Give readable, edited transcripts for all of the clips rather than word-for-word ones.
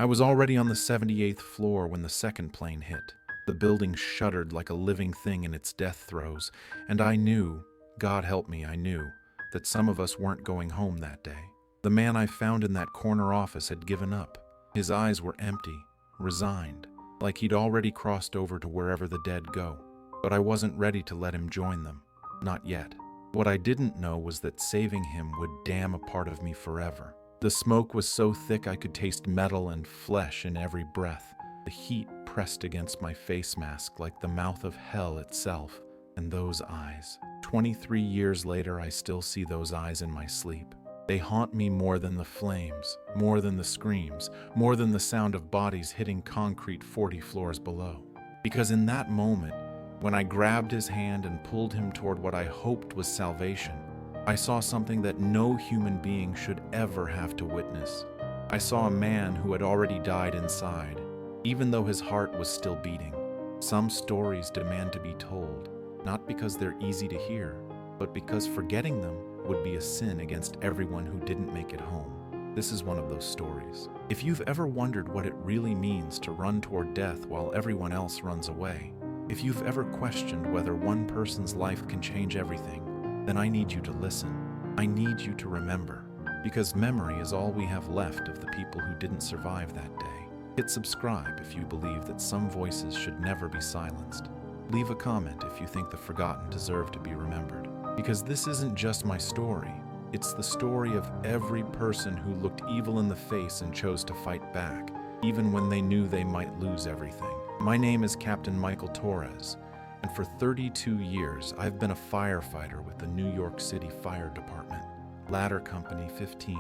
I was already on the 78th floor when the second plane hit. The building shuddered like a living thing in its death throes, and I knew, God help me, I knew, that some of us weren't going home that day. The man I found in that corner office had given up. His eyes were empty, resigned, like he'd already crossed over to wherever the dead go. But I wasn't ready to let him join them. Not yet. What I didn't know was that saving him would damn a part of me forever. The smoke was so thick I could taste metal and flesh in every breath. The heat pressed against my face mask like the mouth of hell itself. And those eyes. 23 years later, I still see those eyes in my sleep. They haunt me more than the flames, more than the screams, more than the sound of bodies hitting concrete 40 floors below. Because in that moment, when I grabbed his hand and pulled him toward what I hoped was salvation, I saw something that no human being should ever have to witness. I saw a man who had already died inside, even though his heart was still beating. Some stories demand to be told, not because they're easy to hear, but because forgetting them would be a sin against everyone who didn't make it home. This is one of those stories. If you've ever wondered what it really means to run toward death while everyone else runs away, if you've ever questioned whether one person's life can change everything, then I need you to listen. I need you to remember, because memory is all we have left of the people who didn't survive that day. Hit subscribe if you believe that some voices should never be silenced. Leave a comment if you think the forgotten deserve to be remembered. Because this isn't just my story, it's the story of every person who looked evil in the face and chose to fight back, even when they knew they might lose everything. My name is Captain Michael Torres, and for 32 years I've been a firefighter with the New York City Fire Department, Ladder Company 15,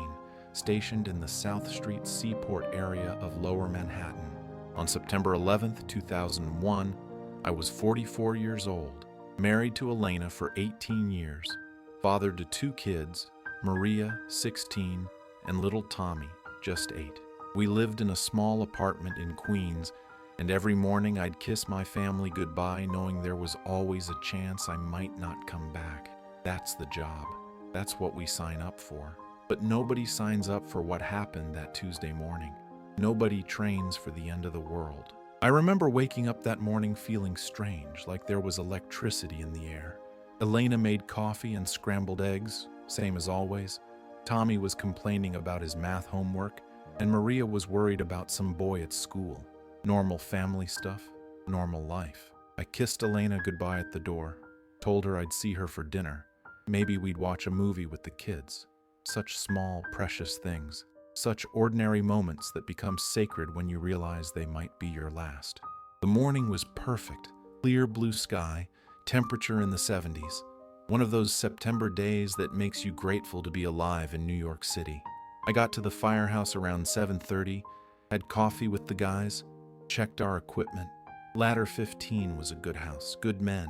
stationed in the South Street Seaport area of Lower Manhattan. On September 11th, 2001, I was 44 years old, married to Elena for 18 years, father to 2 kids, Maria, 16, and little Tommy, just 8. We lived in a small apartment in Queens, and every morning I'd kiss my family goodbye knowing there was always a chance I might not come back. That's the job. That's what we sign up for. But nobody signs up for what happened that Tuesday morning. Nobody trains for the end of the world. I remember waking up that morning feeling strange, like there was electricity in the air. Elena made coffee and scrambled eggs, same as always. Tommy was complaining about his math homework, and Maria was worried about some boy at school. Normal family stuff, normal life. I kissed Elena goodbye at the door, told her I'd see her for dinner. Maybe we'd watch a movie with the kids. Such small, precious things. Such ordinary moments that become sacred when you realize they might be your last. The morning was perfect. Clear blue sky, temperature in the 70s. One of those September days that makes you grateful to be alive in New York City. I got to the firehouse around 7:30, had coffee with the guys, checked our equipment. Ladder 15 was a good house, good men.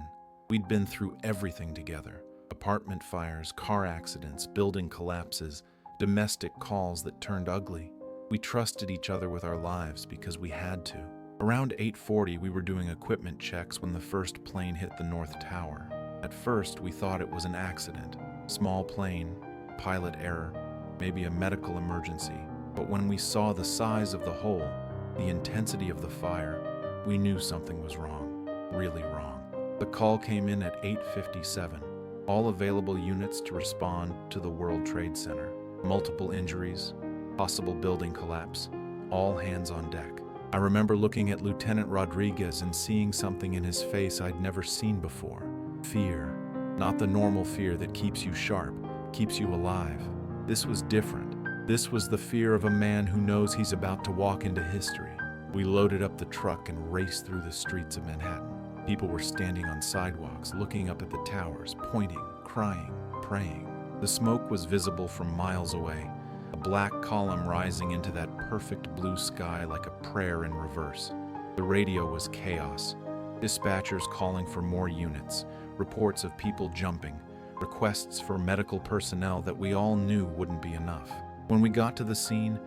We'd been through everything together. Apartment fires, car accidents, building collapses, domestic calls that turned ugly. We trusted each other with our lives because we had to. Around 8:40, we were doing equipment checks when the first plane hit the North Tower. At first, we thought it was an accident. Small plane, pilot error, maybe a medical emergency. But when we saw the size of the hole, the intensity of the fire, we knew something was wrong, really wrong. The call came in at 8:57. All available units to respond to the World Trade Center. Multiple injuries, possible building collapse, all hands on deck. I remember looking at Lieutenant Rodriguez and seeing something in his face I'd never seen before. Fear. Not the normal fear that keeps you sharp, keeps you alive. This was different. This was the fear of a man who knows he's about to walk into history. We loaded up the truck and raced through the streets of Manhattan. People were standing on sidewalks, looking up at the towers, pointing, crying, praying. The smoke was visible from miles away, a black column rising into that perfect blue sky like a prayer in reverse. The radio was chaos. Dispatchers calling for more units, reports of people jumping, requests for medical personnel that we all knew wouldn't be enough. When we got to the scene,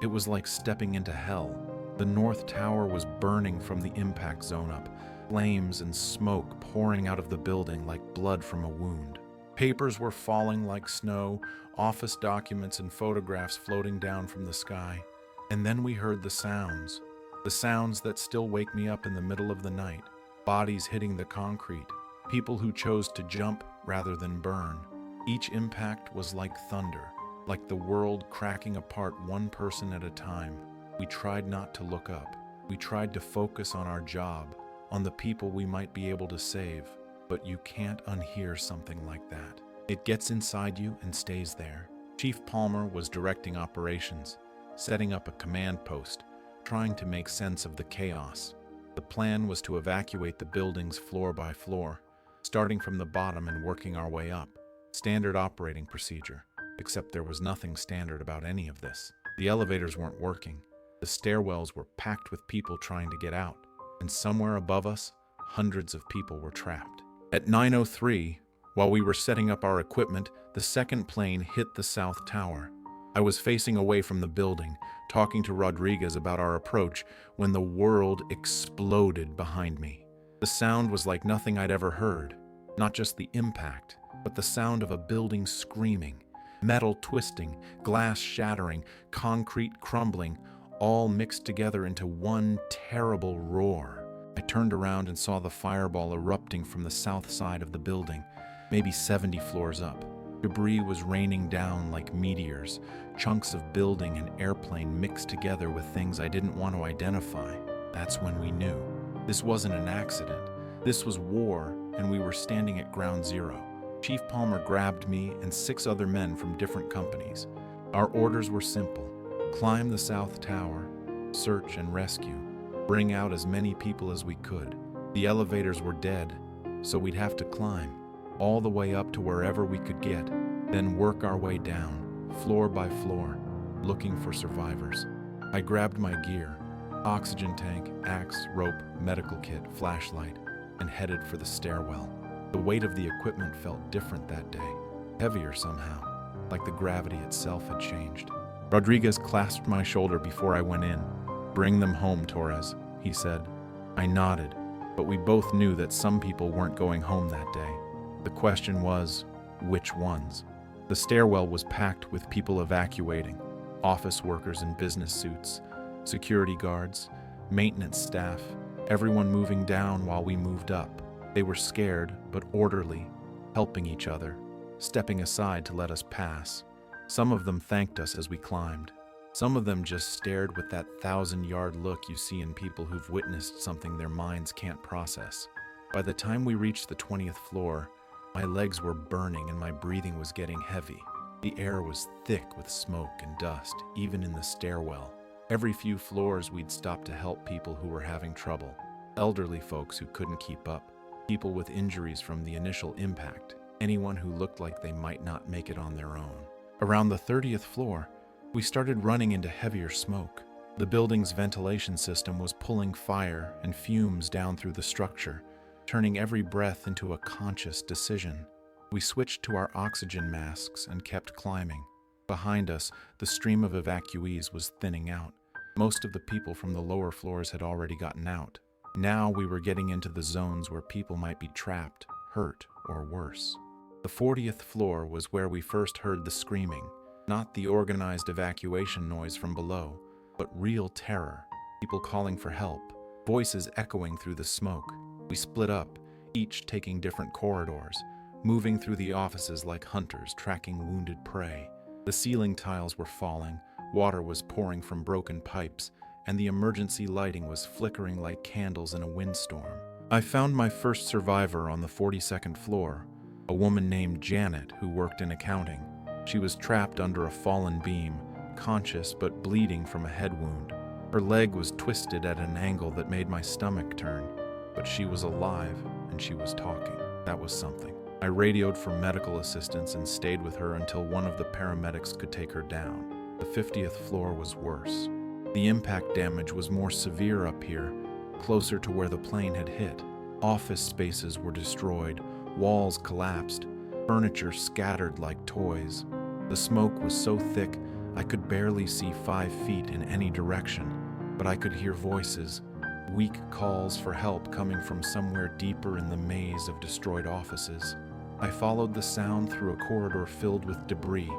it was like stepping into hell. The North Tower was burning from the impact zone up, flames and smoke pouring out of the building like blood from a wound. Papers were falling like snow, office documents and photographs floating down from the sky. And then we heard the sounds that still wake me up in the middle of the night, bodies hitting the concrete, people who chose to jump rather than burn. Each impact was like thunder, like the world cracking apart one person at a time. We tried not to look up. We tried to focus on our job, on the people we might be able to save, but you can't unhear something like that. It gets inside you and stays there. Chief Palmer was directing operations, setting up a command post, trying to make sense of the chaos. The plan was to evacuate the buildings floor by floor, starting from the bottom and working our way up. Standard operating procedure, except there was nothing standard about any of this. The elevators weren't working. The stairwells were packed with people trying to get out, and somewhere above us, hundreds of people were trapped. At 9:03, while we were setting up our equipment, the second plane hit the south tower. I was facing away from the building, talking to Rodriguez about our approach, when the world exploded behind me. The sound was like nothing I'd ever heard. Not just the impact, but the sound of a building screaming, metal twisting, glass shattering, concrete crumbling, all mixed together into one terrible roar. I turned around and saw the fireball erupting from the south side of the building, maybe 70 floors up. Debris was raining down like meteors, chunks of building and airplane mixed together with things I didn't want to identify. That's when we knew. This wasn't an accident. This was war, and we were standing at ground zero. Chief Palmer grabbed me and 6 other men from different companies. Our orders were simple: climb the south tower, search and rescue, bring out as many people as we could. The elevators were dead, so we'd have to climb all the way up to wherever we could get, then work our way down, floor by floor, looking for survivors. I grabbed my gear, oxygen tank, axe, rope, medical kit, flashlight, and headed for the stairwell. The weight of the equipment felt different that day, heavier somehow, like the gravity itself had changed. Rodriguez clasped my shoulder before I went in. "Bring them home, Torres," he said. I nodded, but we both knew that some people weren't going home that day. The question was, which ones? The stairwell was packed with people evacuating, office workers in business suits, security guards, maintenance staff, everyone moving down while we moved up. They were scared but orderly, helping each other, stepping aside to let us pass. Some of them thanked us as we climbed. Some of them just stared with that 1,000-yard look you see in people who've witnessed something their minds can't process. By the time we reached the 20th floor, my legs were burning and my breathing was getting heavy. The air was thick with smoke and dust, even in the stairwell. Every few floors we'd stop to help people who were having trouble. Elderly folks who couldn't keep up, people with injuries from the initial impact, anyone who looked like they might not make it on their own. Around the 30th floor, we started running into heavier smoke. The building's ventilation system was pulling fire and fumes down through the structure, turning every breath into a conscious decision. We switched to our oxygen masks and kept climbing. Behind us, the stream of evacuees was thinning out. Most of the people from the lower floors had already gotten out. Now we were getting into the zones where people might be trapped, hurt, or worse. The 40th floor was where we first heard the screaming, not the organized evacuation noise from below, but real terror, people calling for help, voices echoing through the smoke. We split up, each taking different corridors, moving through the offices like hunters tracking wounded prey. The ceiling tiles were falling, water was pouring from broken pipes, and the emergency lighting was flickering like candles in a windstorm. I found my first survivor on the 42nd floor, a woman named Janet who worked in accounting. She was trapped under a fallen beam, conscious but bleeding from a head wound. Her leg was twisted at an angle that made my stomach turn, but she was alive and she was talking. That was something. I radioed for medical assistance and stayed with her until one of the paramedics could take her down. The 50th floor was worse. The impact damage was more severe up here, closer to where the plane had hit. Office spaces were destroyed, walls collapsed, furniture scattered like toys. The smoke was so thick I could barely see 5 feet in any direction, but I could hear voices, weak calls for help coming from somewhere deeper in the maze of destroyed offices. I followed the sound through a corridor filled with debris,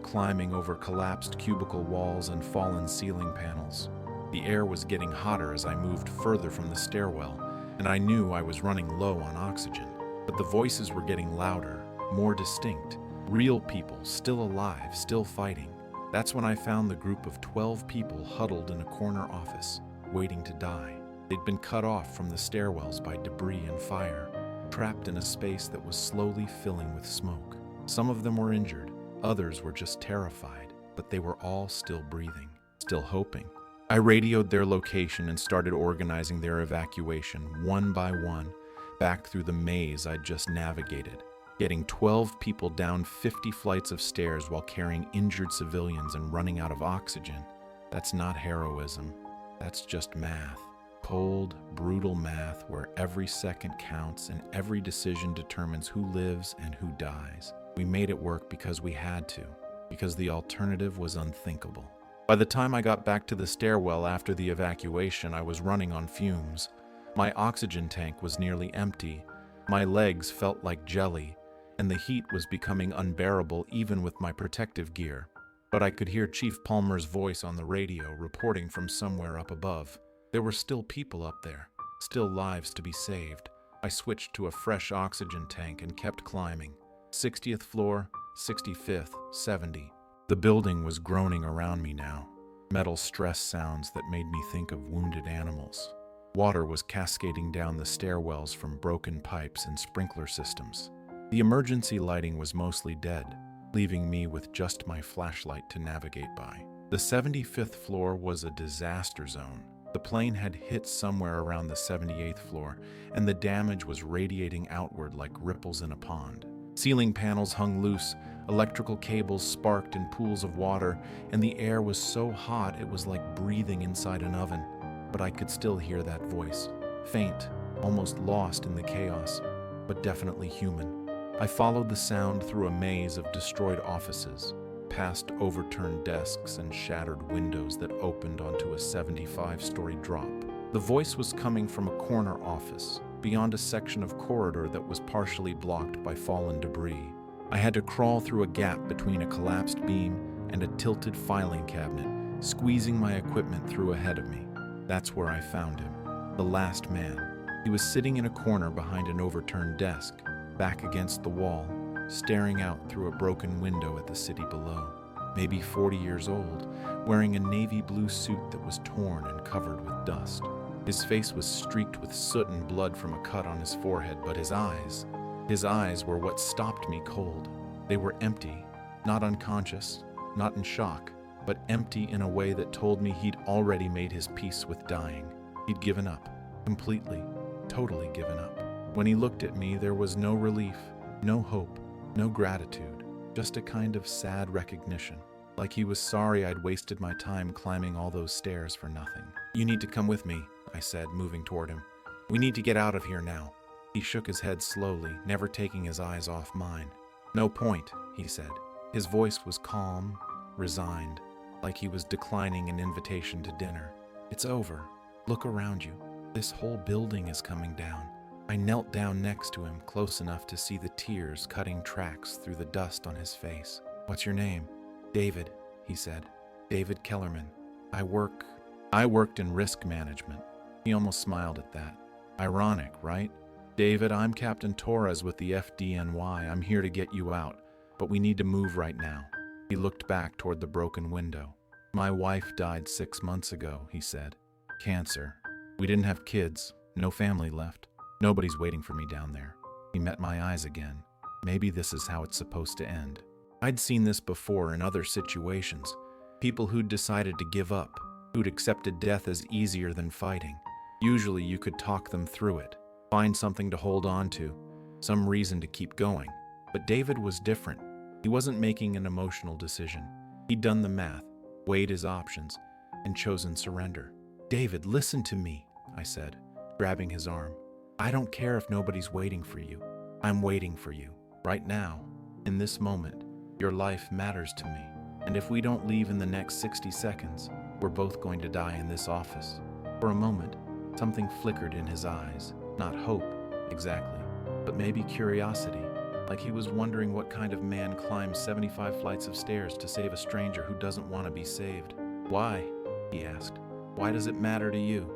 climbing over collapsed cubicle walls and fallen ceiling panels. The air was getting hotter as I moved further from the stairwell, and I knew I was running low on oxygen. But the voices were getting louder, more distinct. Real people, still alive, still fighting. That's when I found the group of 12 people huddled in a corner office, waiting to die. They'd been cut off from the stairwells by debris and fire, trapped in a space that was slowly filling with smoke. Some of them were injured, others were just terrified, but they were all still breathing, still hoping. I radioed their location and started organizing their evacuation, one by one, back through the maze I'd just navigated. Getting 12 people down 50 flights of stairs while carrying injured civilians and running out of oxygen. That's not heroism. That's just math. Cold, brutal math where every second counts and every decision determines who lives and who dies. We made it work because we had to, because the alternative was unthinkable. By the time I got back to the stairwell after the evacuation, I was running on fumes. My oxygen tank was nearly empty. My legs felt like jelly, and the heat was becoming unbearable even with my protective gear. But I could hear Chief Palmer's voice on the radio reporting from somewhere up above. There were still people up there, still lives to be saved. I switched to a fresh oxygen tank and kept climbing. 60th floor, 65th, 70. The building was groaning around me now. Metal stress sounds that made me think of wounded animals. Water was cascading down the stairwells from broken pipes and sprinkler systems. The emergency lighting was mostly dead, leaving me with just my flashlight to navigate by. The 75th floor was a disaster zone. The plane had hit somewhere around the 78th floor, and the damage was radiating outward like ripples in a pond. Ceiling panels hung loose, electrical cables sparked in pools of water, and the air was so hot it was like breathing inside an oven. But I could still hear that voice, faint, almost lost in the chaos, but definitely human. I followed the sound through a maze of destroyed offices, past overturned desks and shattered windows that opened onto a 75-story drop. The voice was coming from a corner office, beyond a section of corridor that was partially blocked by fallen debris. I had to crawl through a gap between a collapsed beam and a tilted filing cabinet, squeezing my equipment through ahead of me. That's where I found him, the last man. He was sitting in a corner behind an overturned desk, back against the wall, staring out through a broken window at the city below. Maybe 40 years old, wearing a navy blue suit that was torn and covered with dust. His face was streaked with soot and blood from a cut on his forehead, but his eyes were what stopped me cold. They were empty, not unconscious, not in shock, but empty in a way that told me he'd already made his peace with dying. He'd given up, completely, totally given up. When he looked at me, there was no relief, no hope, no gratitude, just a kind of sad recognition, like he was sorry I'd wasted my time climbing all those stairs for nothing. "You need to come with me," I said, moving toward him. "We need to get out of here now." He shook his head slowly, never taking his eyes off mine. "No point," he said. His voice was calm, resigned, like he was declining an invitation to dinner. "It's over. Look around you. This whole building is coming down." I knelt down next to him, close enough to see the tears cutting tracks through the dust on his face. "What's your name?" "David," he said. "David Kellerman. I worked in risk management." He almost smiled at that. Ironic, right? "David, I'm Captain Torres with the FDNY. I'm here to get you out, but we need to move right now." He looked back toward the broken window. "My wife died 6 months ago," he said. "Cancer. We didn't have kids, no family left. Nobody's waiting for me down there." He met my eyes again. Maybe this is how it's supposed to end. I'd seen this before in other situations. People who'd decided to give up, who'd accepted death as easier than fighting. Usually you could talk them through it, find something to hold on to, some reason to keep going. But David was different. He wasn't making an emotional decision. He'd done the math, weighed his options, and chosen surrender. "David, listen to me," I said, grabbing his arm. "I don't care if nobody's waiting for you. I'm waiting for you. Right now, in this moment, your life matters to me. And if we don't leave in the next 60 seconds, we're both going to die in this office." For a moment, something flickered in his eyes. Not hope, exactly, but maybe curiosity. like he was wondering what kind of man climbs 75 flights of stairs to save a stranger who doesn't want to be saved. "Why?" he asked. "Why does it matter to you?"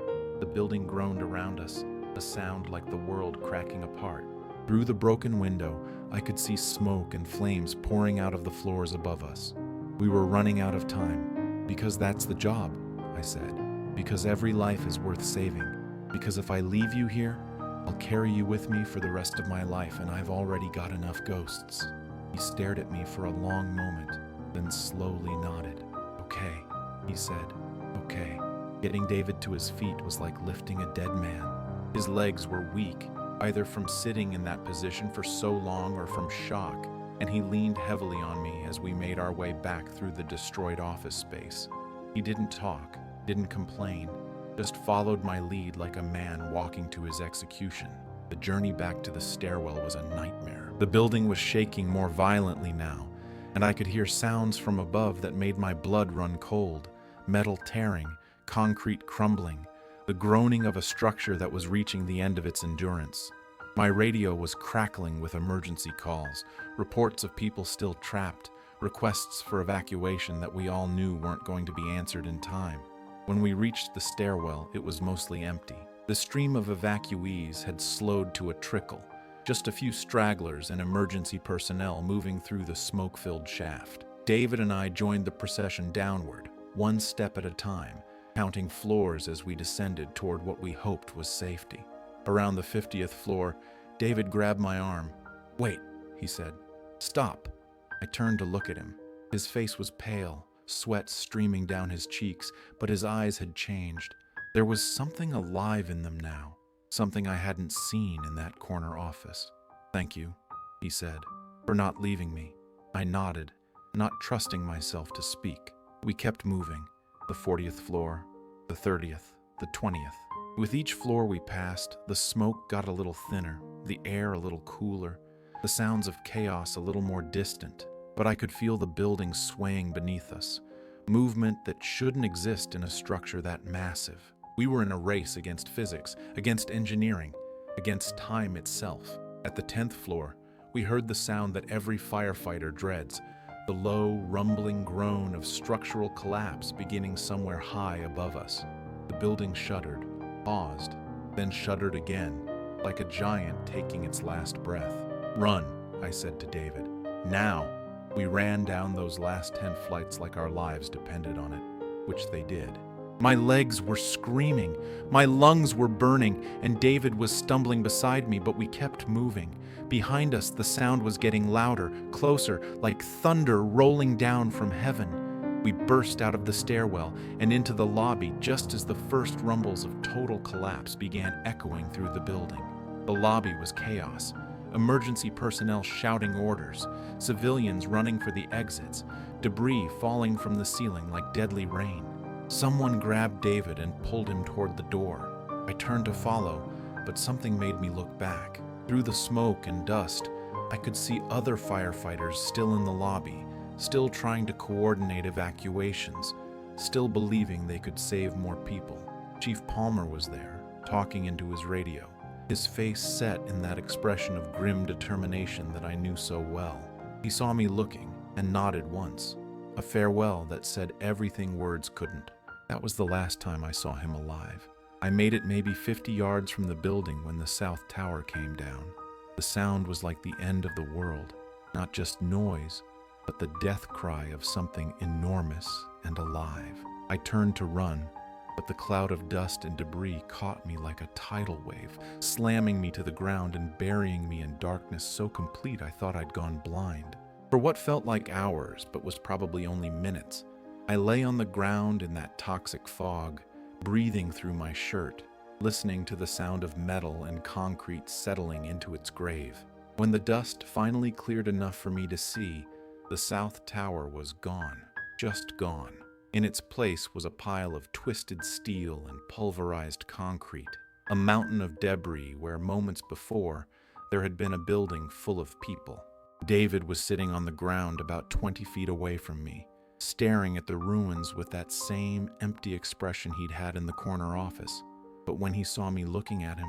The building groaned around us, a sound like the world cracking apart. Through the broken window, I could see smoke and flames pouring out of the floors above us. We were running out of time. "Because that's the job," I said. "Because every life is worth saving. Because if I leave you here, I'll carry you with me for the rest of my life, and I've already got enough ghosts." He stared at me for a long moment, then slowly nodded. "Okay," he said. "Okay." Getting David to his feet was like lifting a dead man. His legs were weak, either from sitting in that position for so long or from shock, and he leaned heavily on me as we made our way back through the destroyed office space. He didn't talk, didn't complain, just followed my lead like a man walking to his execution. The journey back to the stairwell was a nightmare. The building was shaking more violently now, and I could hear sounds from above that made my blood run cold. Metal tearing, concrete crumbling, the groaning of a structure that was reaching the end of its endurance. My radio was crackling with emergency calls, reports of people still trapped, requests for evacuation that we all knew weren't going to be answered in time. When we reached the stairwell, it was mostly empty. The stream of evacuees had slowed to a trickle, just a few stragglers and emergency personnel moving through the smoke-filled shaft. David and I joined the procession downward, one step at a time, counting floors as we descended toward what we hoped was safety. Around the 50th floor, David grabbed my arm. "Wait," he said. "Stop." I turned to look at him. His face was pale, sweat streaming down his cheeks, but his eyes had changed. There was something alive in them now, something I hadn't seen in that corner office. "Thank you," he said, "for not leaving me." I nodded, not trusting myself to speak. We kept moving. The 40th floor, the 30th, the 20th. With each floor we passed, the smoke got a little thinner, the air a little cooler, the sounds of chaos a little more distant, but I could feel the building swaying beneath us, movement that shouldn't exist in a structure that massive. We were in a race against physics, against engineering, against time itself. At the 10th floor, we heard the sound that every firefighter dreads, the low, rumbling groan of structural collapse beginning somewhere high above us. The building shuddered, paused, then shuddered again, like a giant taking its last breath. "Run," I said to David. "Now." We ran down those last 10 flights like our lives depended on it, which they did. My legs were screaming, my lungs were burning, and David was stumbling beside me, but we kept moving. Behind us, the sound was getting louder, closer, like thunder rolling down from heaven. We burst out of the stairwell and into the lobby just as the first rumbles of total collapse began echoing through the building. The lobby was chaos. Emergency personnel shouting orders, civilians running for the exits, debris falling from the ceiling like deadly rain. Someone grabbed David and pulled him toward the door. I turned to follow, but something made me look back. Through the smoke and dust, I could see other firefighters still in the lobby, still trying to coordinate evacuations, still believing they could save more people. Chief Palmer was there, talking into his radio, his face set in that expression of grim determination that I knew so well. He saw me looking and nodded once, a farewell that said everything words couldn't. That was the last time I saw him alive. I made it maybe 50 yards from the building when the South Tower came down. The sound was like the end of the world, not just noise, but the death cry of something enormous and alive. I turned to run, but the cloud of dust and debris caught me like a tidal wave, slamming me to the ground and burying me in darkness so complete I thought I'd gone blind. For what felt like hours, but was probably only minutes, I lay on the ground in that toxic fog, breathing through my shirt, listening to the sound of metal and concrete settling into its grave. When the dust finally cleared enough for me to see, the South Tower was gone, just gone. In its place was a pile of twisted steel and pulverized concrete, a mountain of debris where moments before there had been a building full of people. David was sitting on the ground about 20 feet away from me, staring at the ruins with that same empty expression he'd had in the corner office. But when he saw me looking at him,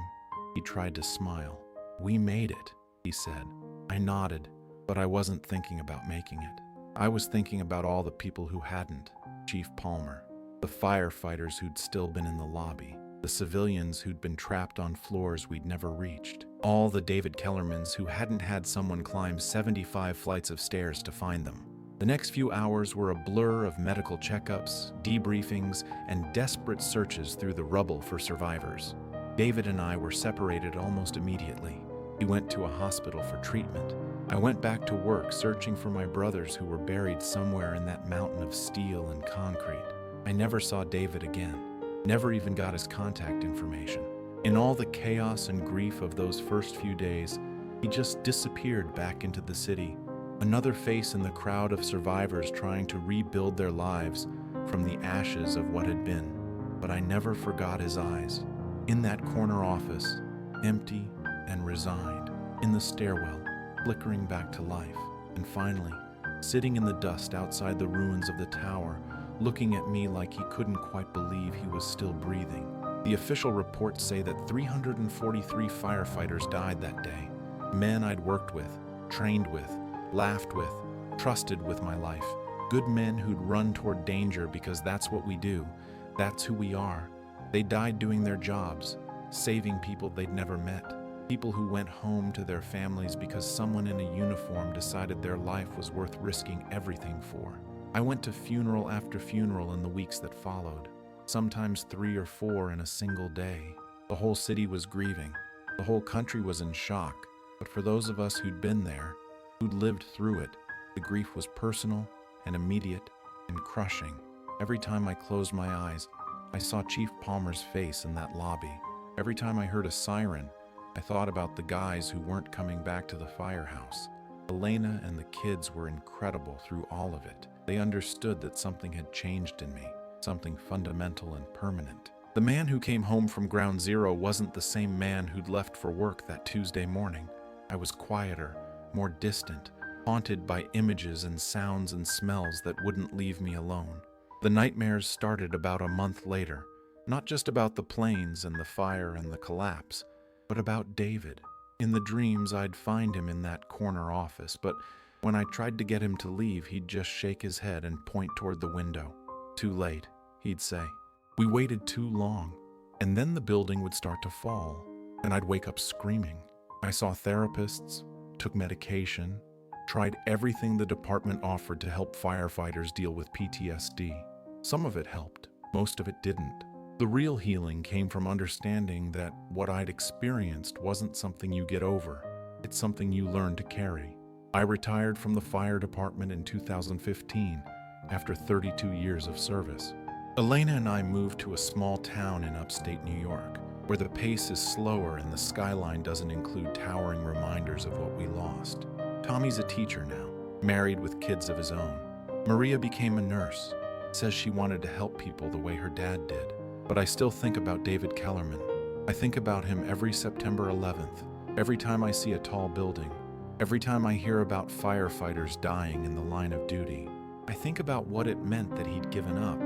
he tried to smile. "We made it," he said. I nodded, but I wasn't thinking about making it. I was thinking about all the people who hadn't. Chief Palmer, the firefighters who'd still been in the lobby, the civilians who'd been trapped on floors we'd never reached, all the David Kellermans who hadn't had someone climb 75 flights of stairs to find them. The next few hours were a blur of medical checkups, debriefings, and desperate searches through the rubble for survivors. David and I were separated almost immediately. He went to a hospital for treatment. I went back to work searching for my brothers who were buried somewhere in that mountain of steel and concrete. I never saw David again, never even got his contact information. In all the chaos and grief of those first few days, he just disappeared back into the city, another face in the crowd of survivors trying to rebuild their lives from the ashes of what had been. But I never forgot his eyes. In that corner office, empty and resigned, in the stairwell, flickering back to life, and finally, sitting in the dust outside the ruins of the tower, looking at me like he couldn't quite believe he was still breathing. The official reports say that 343 firefighters died that day. Men I'd worked with, trained with, laughed with, trusted with my life. Good men who'd run toward danger because that's what we do. That's who we are. They died doing their jobs, saving people they'd never met. People who went home to their families because someone in a uniform decided their life was worth risking everything for. I went to funeral after funeral in the weeks that followed, sometimes 3 or 4 in a single day. The whole city was grieving. The whole country was in shock. But for those of us who'd been there, who'd lived through it, the grief was personal and immediate and crushing. Every time I closed my eyes, I saw Chief Palmer's face in that lobby. Every time I heard a siren, I thought about the guys who weren't coming back to the firehouse. Elena and the kids were incredible through all of it. They understood that something had changed in me, something fundamental and permanent. The man who came home from Ground Zero wasn't the same man who'd left for work that Tuesday morning. I was quieter, more distant, haunted by images and sounds and smells that wouldn't leave me alone. The nightmares started about a month later, not just about the planes and the fire and the collapse, but about David. In the dreams, I'd find him in that corner office, but when I tried to get him to leave, he'd just shake his head and point toward the window. Too late, he'd say. We waited too long, and then the building would start to fall, and I'd wake up screaming. I saw therapists, took medication, tried everything the department offered to help firefighters deal with PTSD. Some of it helped, most of it didn't. The real healing came from understanding that what I'd experienced wasn't something you get over, it's something you learn to carry. I retired from the fire department in 2015 after 32 years of service. Elena and I moved to a small town in upstate New York, where the pace is slower and the skyline doesn't include towering reminders of what we lost. Tommy's a teacher now, married with kids of his own. Maria became a nurse, says she wanted to help people the way her dad did. But I still think about David Kellerman. I think about him every September 11th, every time I see a tall building, every time I hear about firefighters dying in the line of duty. I think about what it meant that he'd given up,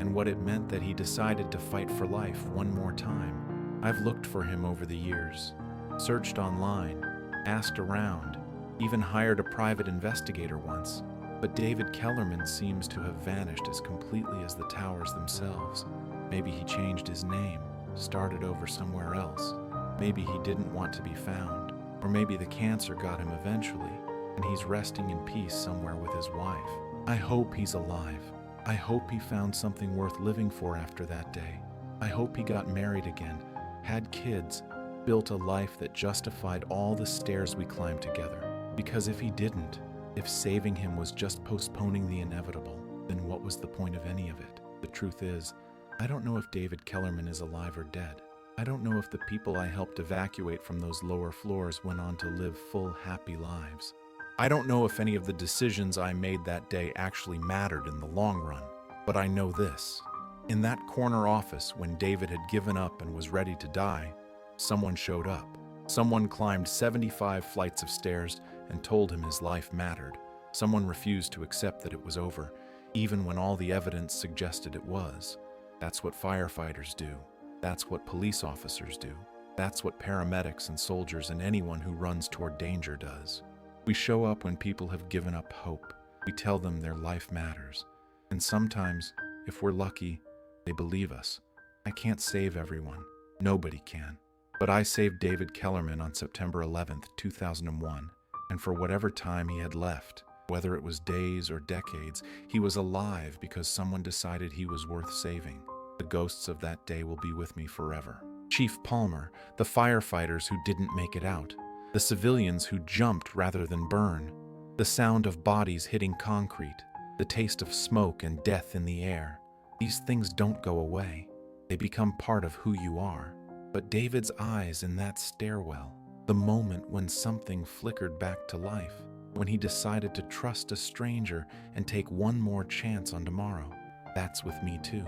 and what it meant that he decided to fight for life one more time. I've looked for him over the years, searched online, asked around, even hired a private investigator once. But David Kellerman seems to have vanished as completely as the towers themselves. Maybe he changed his name, started over somewhere else. Maybe he didn't want to be found. Or maybe the cancer got him eventually, and he's resting in peace somewhere with his wife. I hope he's alive. I hope he found something worth living for after that day. I hope he got married again, had kids, built a life that justified all the stairs we climbed together. Because if he didn't, if saving him was just postponing the inevitable, then what was the point of any of it? The truth is, I don't know if David Kellerman is alive or dead. I don't know if the people I helped evacuate from those lower floors went on to live full, happy lives. I don't know if any of the decisions I made that day actually mattered in the long run, but I know this. In that corner office, when David had given up and was ready to die, someone showed up. Someone climbed 75 flights of stairs and told him his life mattered. Someone refused to accept that it was over, even when all the evidence suggested it was. That's what firefighters do. That's what police officers do. That's what paramedics and soldiers and anyone who runs toward danger does. We show up when people have given up hope. We tell them their life matters. And sometimes, if we're lucky, they believe us. I can't save everyone. Nobody can. But I saved David Kellerman on September 11th, 2001, and for whatever time he had left, whether it was days or decades, he was alive because someone decided he was worth saving. The ghosts of that day will be with me forever. Chief Palmer, the firefighters who didn't make it out, the civilians who jumped rather than burn, the sound of bodies hitting concrete, the taste of smoke and death in the air. These things don't go away. They become part of who you are. But David's eyes in that stairwell, the moment when something flickered back to life, when he decided to trust a stranger and take one more chance on tomorrow, that's with me too.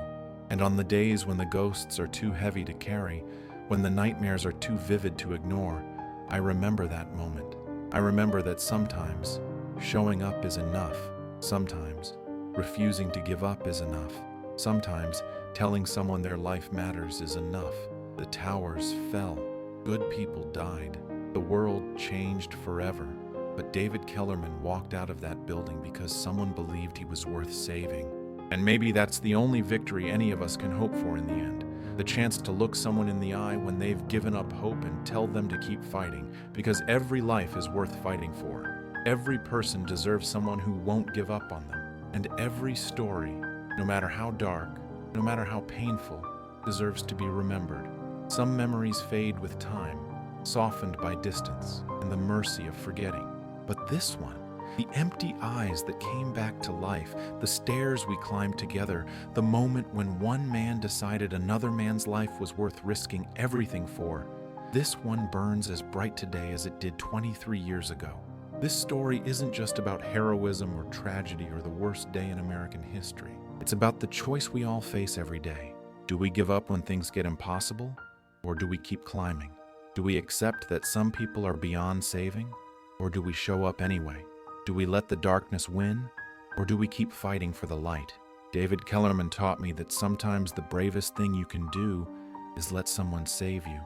And on the days when the ghosts are too heavy to carry, when the nightmares are too vivid to ignore, I remember that moment. I remember that sometimes showing up is enough. Sometimes refusing to give up is enough. Sometimes telling someone their life matters is enough. The towers fell. Good people died. The world changed forever. But David Kellerman walked out of that building because someone believed he was worth saving. And maybe that's the only victory any of us can hope for in the end. The chance to look someone in the eye when they've given up hope and tell them to keep fighting, because every life is worth fighting for. Every person deserves someone who won't give up on them. And every story, no matter how dark, no matter how painful, deserves to be remembered. Some memories fade with time, softened by distance and the mercy of forgetting. But this one, the empty eyes that came back to life, the stairs we climbed together, the moment when one man decided another man's life was worth risking everything for, this one burns as bright today as it did 23 years ago. This story isn't just about heroism or tragedy or the worst day in American history. It's about the choice we all face every day. Do we give up when things get impossible? Or do we keep climbing? Do we accept that some people are beyond saving? Or do we show up anyway? Do we let the darkness win? Or do we keep fighting for the light? David Kellerman taught me that sometimes the bravest thing you can do is let someone save you.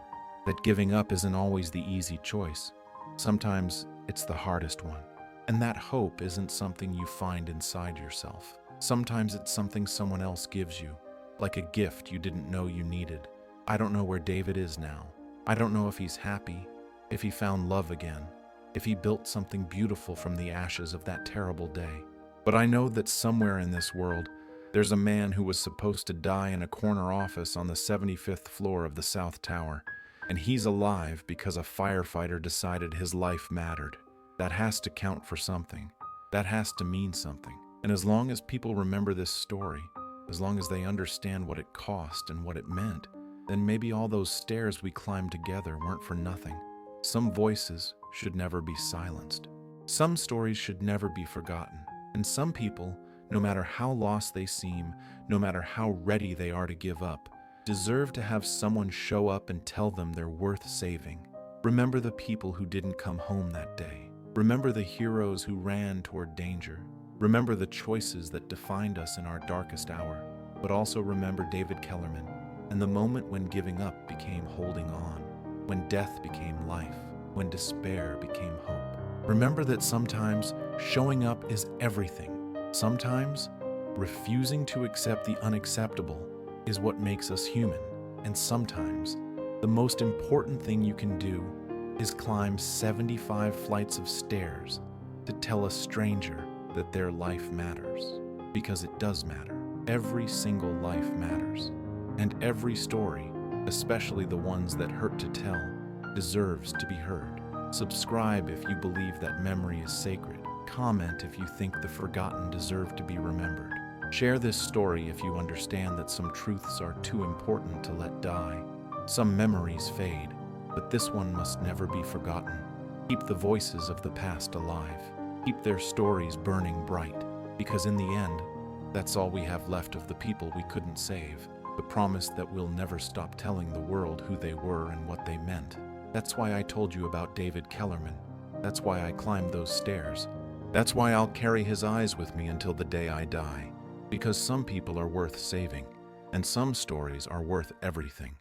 That giving up isn't always the easy choice. Sometimes it's the hardest one. And that hope isn't something you find inside yourself. Sometimes it's something someone else gives you, like a gift you didn't know you needed. I don't know where David is now. I don't know if he's happy, if he found love again, if he built something beautiful from the ashes of that terrible day. But I know that somewhere in this world, there's a man who was supposed to die in a corner office on the 75th floor of the South Tower, and he's alive because a firefighter decided his life mattered. That has to count for something. That has to mean something. And as long as people remember this story, as long as they understand what it cost and what it meant, then maybe all those stairs we climbed together weren't for nothing. Some voices should never be silenced. Some stories should never be forgotten. And some people, no matter how lost they seem, no matter how ready they are to give up, deserve to have someone show up and tell them they're worth saving. Remember the people who didn't come home that day. Remember the heroes who ran toward danger. Remember the choices that defined us in our darkest hour. But also remember David Kellerman and the moment when giving up became holding on, when death became life, when despair became hope. Remember that sometimes showing up is everything. Sometimes refusing to accept the unacceptable is what makes us human. And sometimes the most important thing you can do is climb 75 flights of stairs to tell a stranger that their life matters. Because it does matter. Every single life matters. And every story, especially the ones that hurt to tell, deserves to be heard. Subscribe if you believe that memory is sacred. Comment if you think the forgotten deserve to be remembered. Share this story if you understand that some truths are too important to let die. Some memories fade, but this one must never be forgotten. Keep the voices of the past alive. Keep their stories burning bright, because in the end, that's all we have left of the people we couldn't save. The promise that we'll never stop telling the world who they were and what they meant. That's why I told you about David Kellerman. That's why I climbed those stairs. That's why I'll carry his eyes with me until the day I die. Because some people are worth saving, and some stories are worth everything.